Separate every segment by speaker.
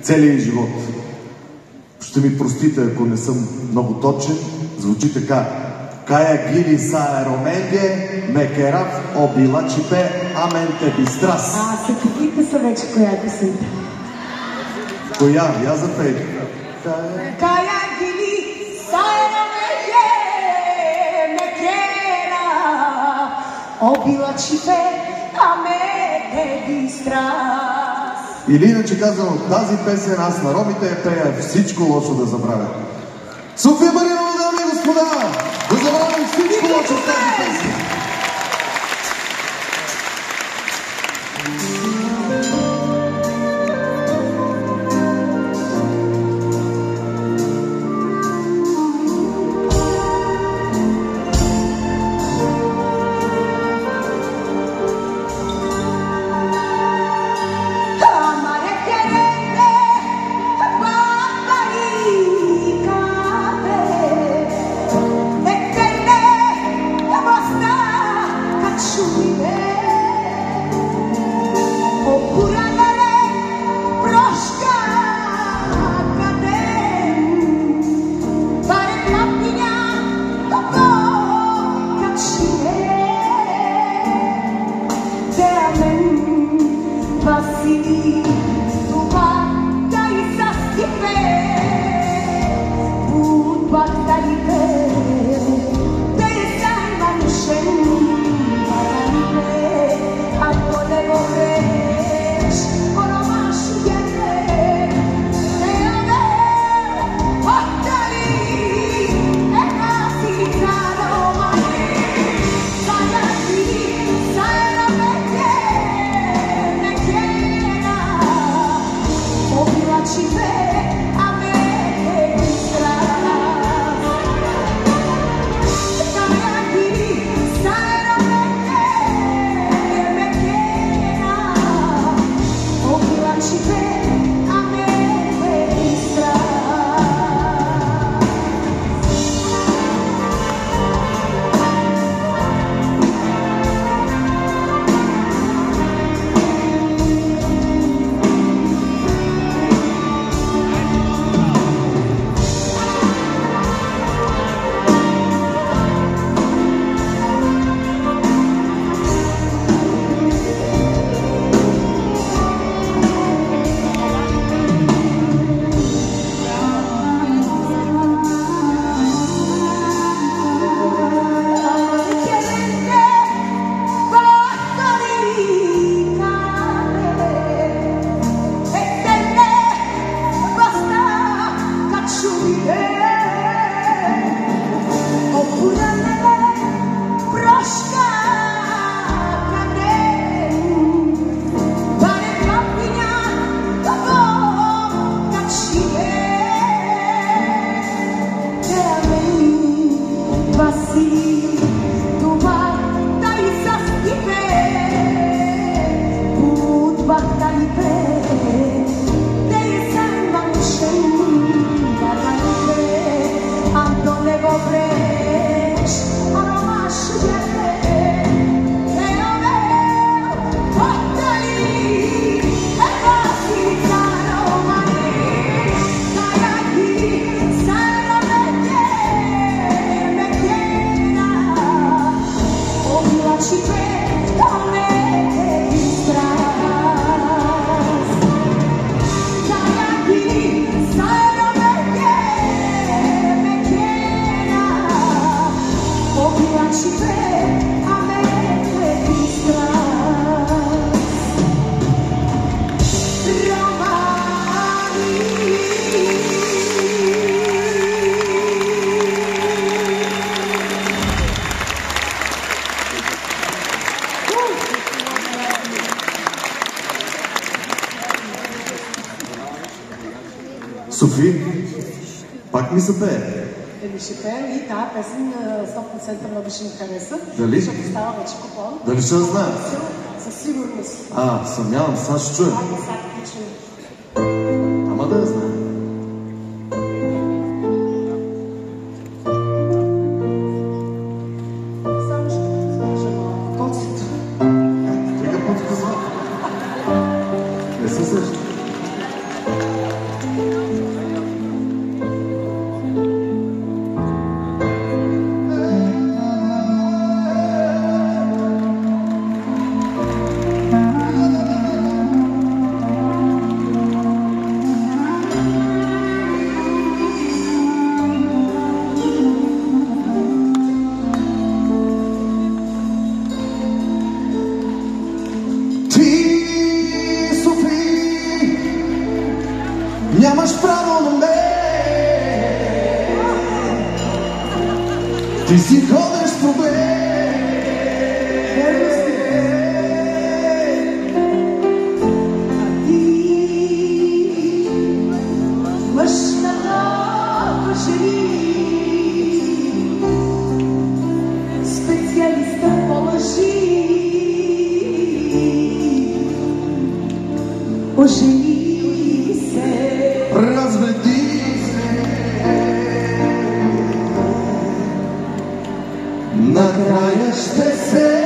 Speaker 1: целия живот. Ще ми простите, ако не съм много точен. Звучи така. Кая гили са роменге, мекерав обилачипе, амен те бистрас.
Speaker 2: Сетихте се вече коя песента.
Speaker 1: Коя? Я запей.
Speaker 2: Кая гили са роменге, мекерав обилачипе, амен те бистрас.
Speaker 1: Или иначе казано, тази песен аз на ромите я пея всичко лошо да забравя. София Маринова, дами и господа! Да забравим всичко лошо в тази песен! Софи, пак ми се пее?
Speaker 2: Дали ще пея и тази песен 100% много ще ми хареса.
Speaker 1: Дали?
Speaker 2: Ще остава вече купон.
Speaker 1: Дали ще знае?
Speaker 2: Със сигурност.
Speaker 1: Съмнявам, сега ще чуем. Ама да я знае.
Speaker 2: Само ще кажа малко. Концерт.
Speaker 1: Чакай, подсказва. Не се сеща. Нямаш право на мен. Ти си ходиш с проблем.
Speaker 2: А ти мъж на много жени, специалиста по лъжи. Ожени се,
Speaker 1: Разведи се, накрая ще се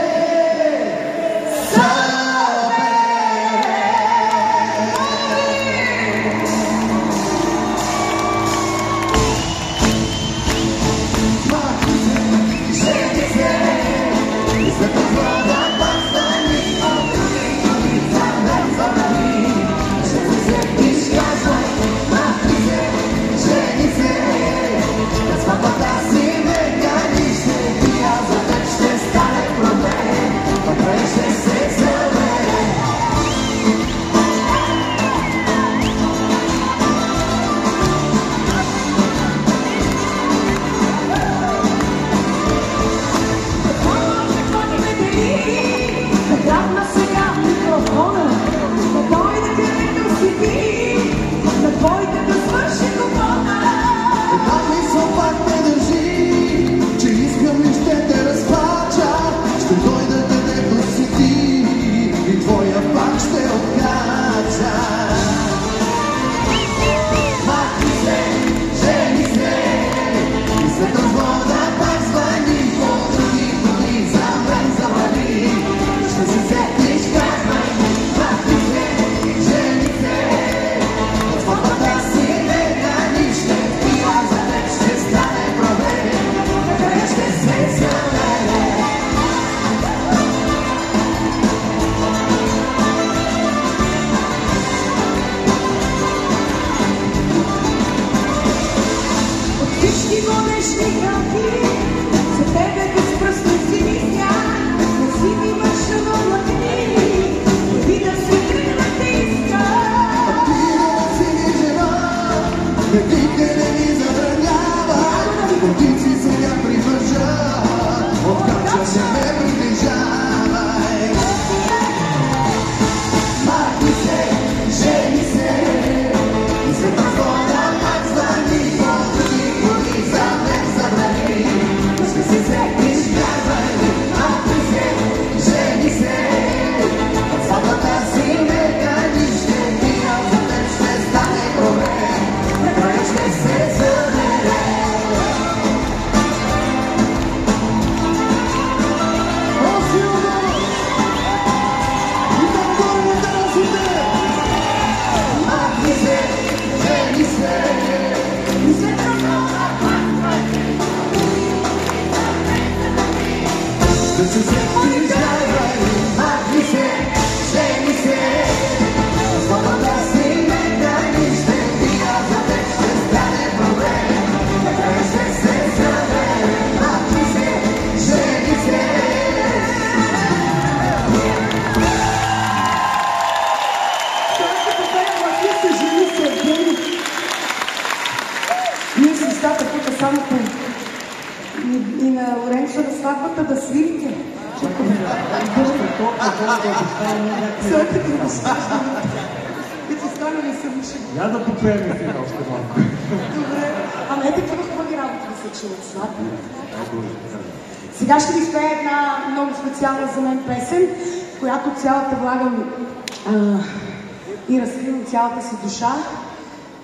Speaker 2: и на Лоренцо на сватбата да свирите.
Speaker 3: Я да попеем сега още малко.
Speaker 2: Добре. Ама е такива хубави работи да се чуват сватба. Сега ще ви спея една много специална за мен песен, в която цялата влагам и разкривам цялата си душа.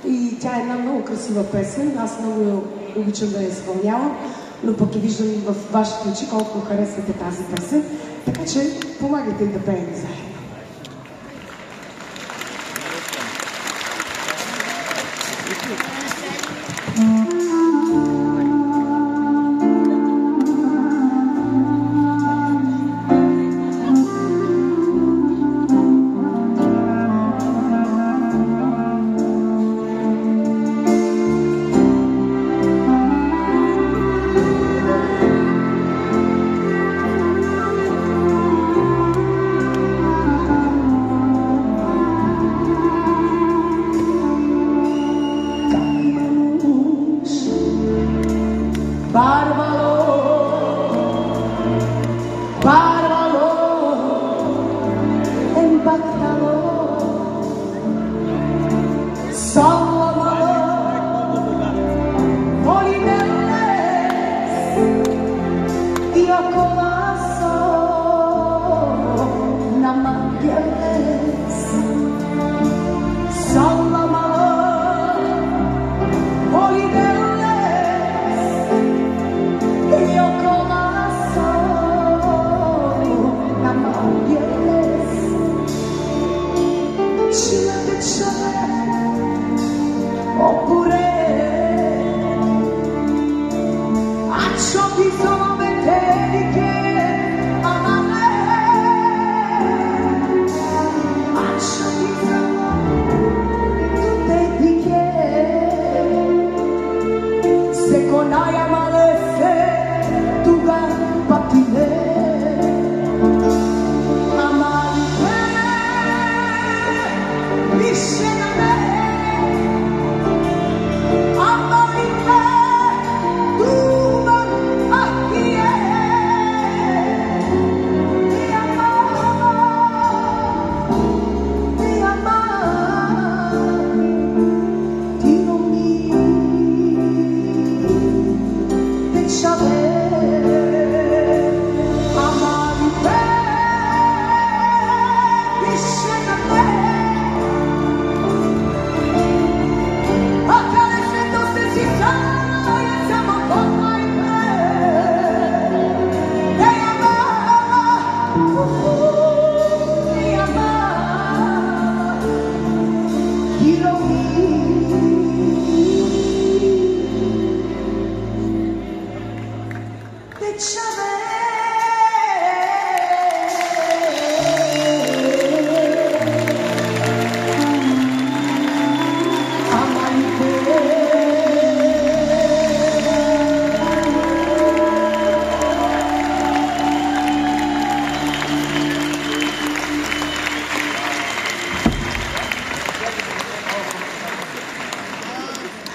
Speaker 2: И тя е една много красива песен. Аз много обичам да я изпълнявам, но пък и виждам в вашите очи колко харесвате тази песен. Така че помагайте да пеем заедно.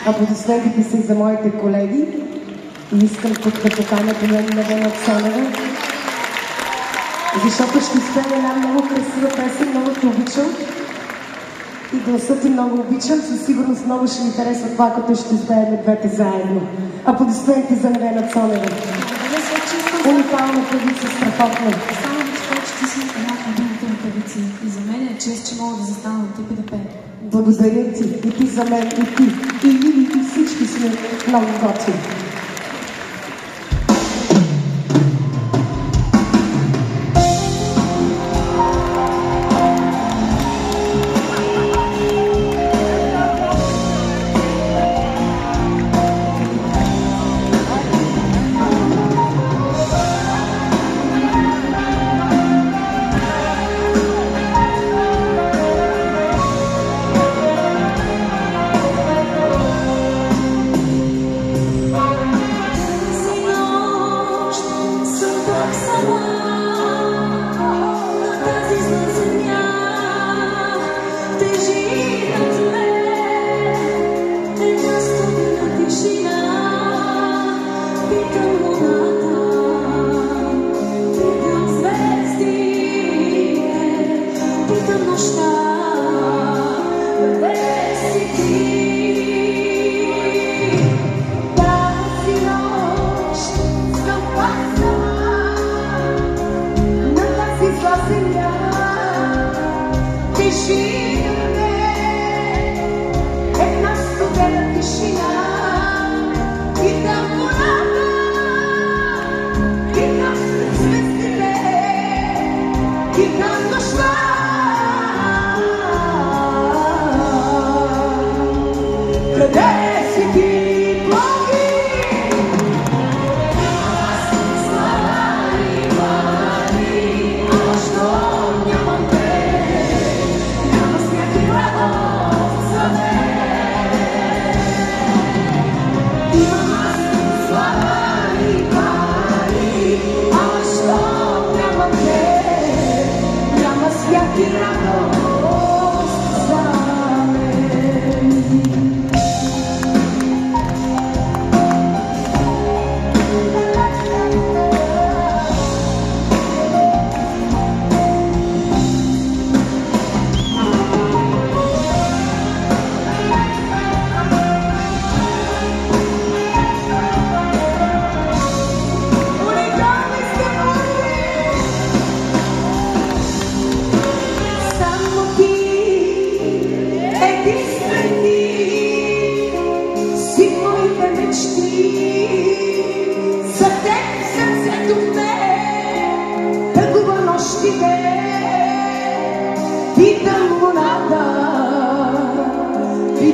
Speaker 2: Аплодисментите са и за моите колеги. И искам тук да поканя Невена Цонева, защото ще изпея една много красива песен, много те обичам. И гласът ти много обичам. Със сигурност много ще ми харесва това, като ще изпеем двете заедно. Аплодисменти за Невена Цонева. Уникална певица, страхотна.
Speaker 4: Само да ти кажа, че ти си една от любимите ми певици. И за мен е чест, че мога да застана от теб и да пея.
Speaker 2: Благодаря ти. И ти за мен, и ти. И Лили, и всички сме много готви.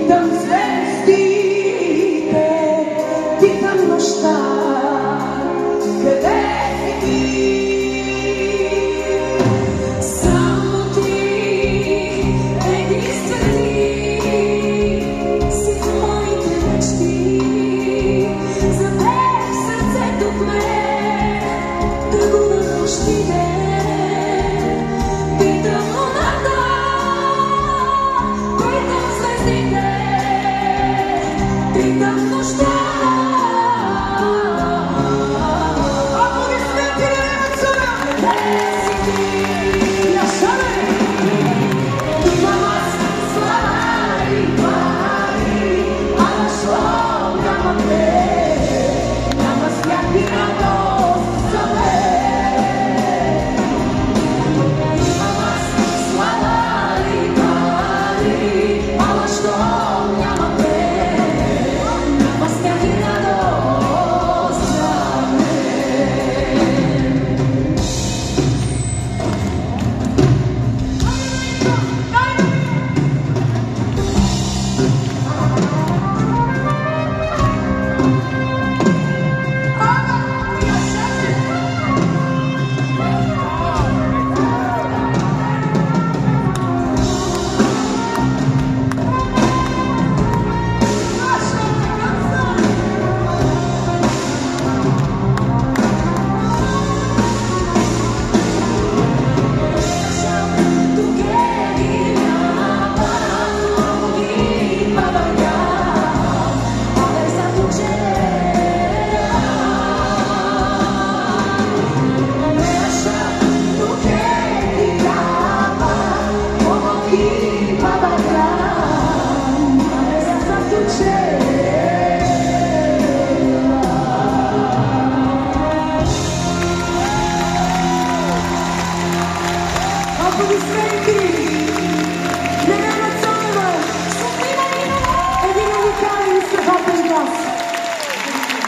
Speaker 2: питам звездите, питам нощта, къде си ти?
Speaker 4: Само ти, единствен ти, си в моите мечти. За теб сърцето в мен тъгува нощ и ден. Питам луната, питам звездите, питам нощта.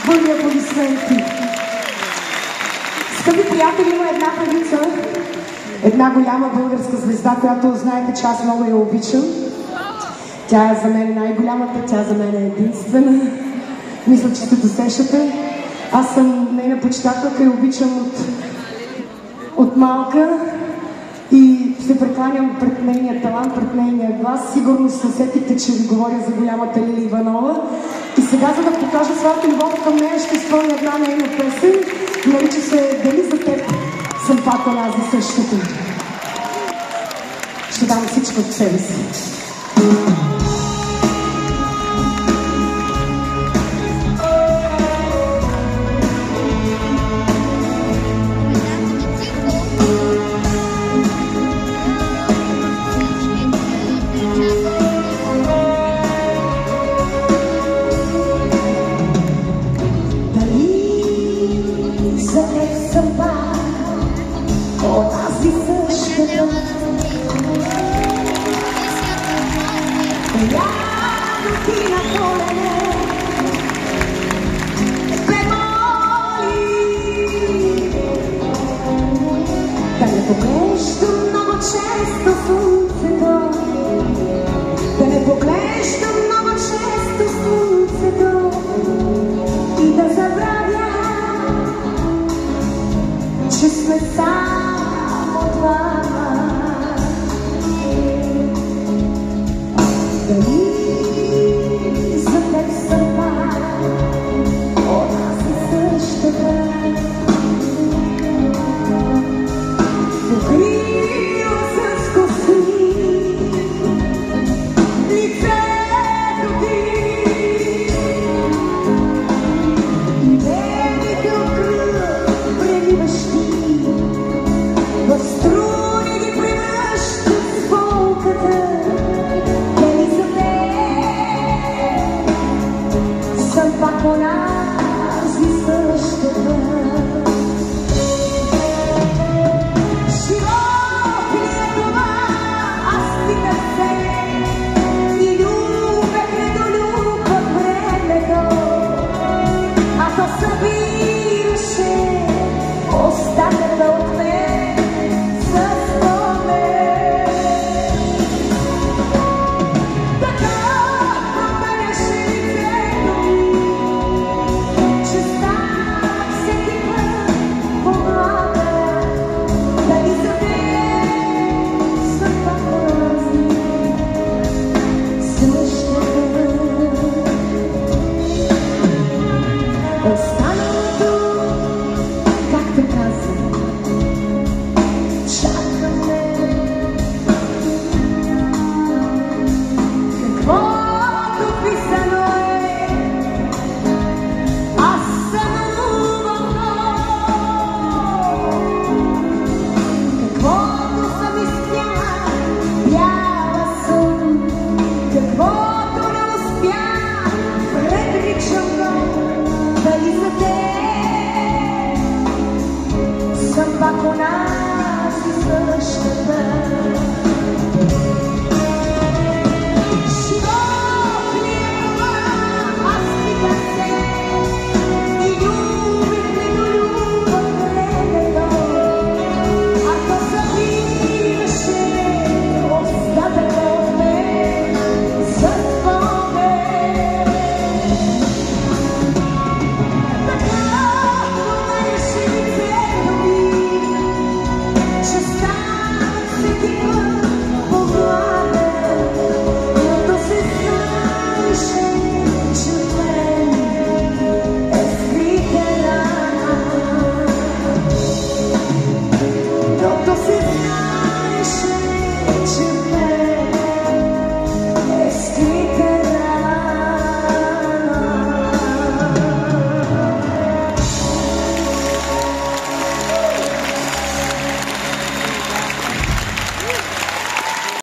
Speaker 2: Бурни аплодисменти. Скъпи приятели, има една певица, една голяма българска звезда, която знаете, че аз много я обичам. Тя е за мен най-голямата, тя за мен е единствена. Мисля, че се досещате. Аз съм нейна почитателка и обичам от малка. И се прекланям пред нейния талант, пред нейния глас. Сигурно се усетите, че ви говоря за голямата Лили Иванова. И сега, за да покажа своята любов към нея, ще изпълня една нейна песен. Нарича се "Дали за теб съм пак онази същата". Ще дам всичко от себе си.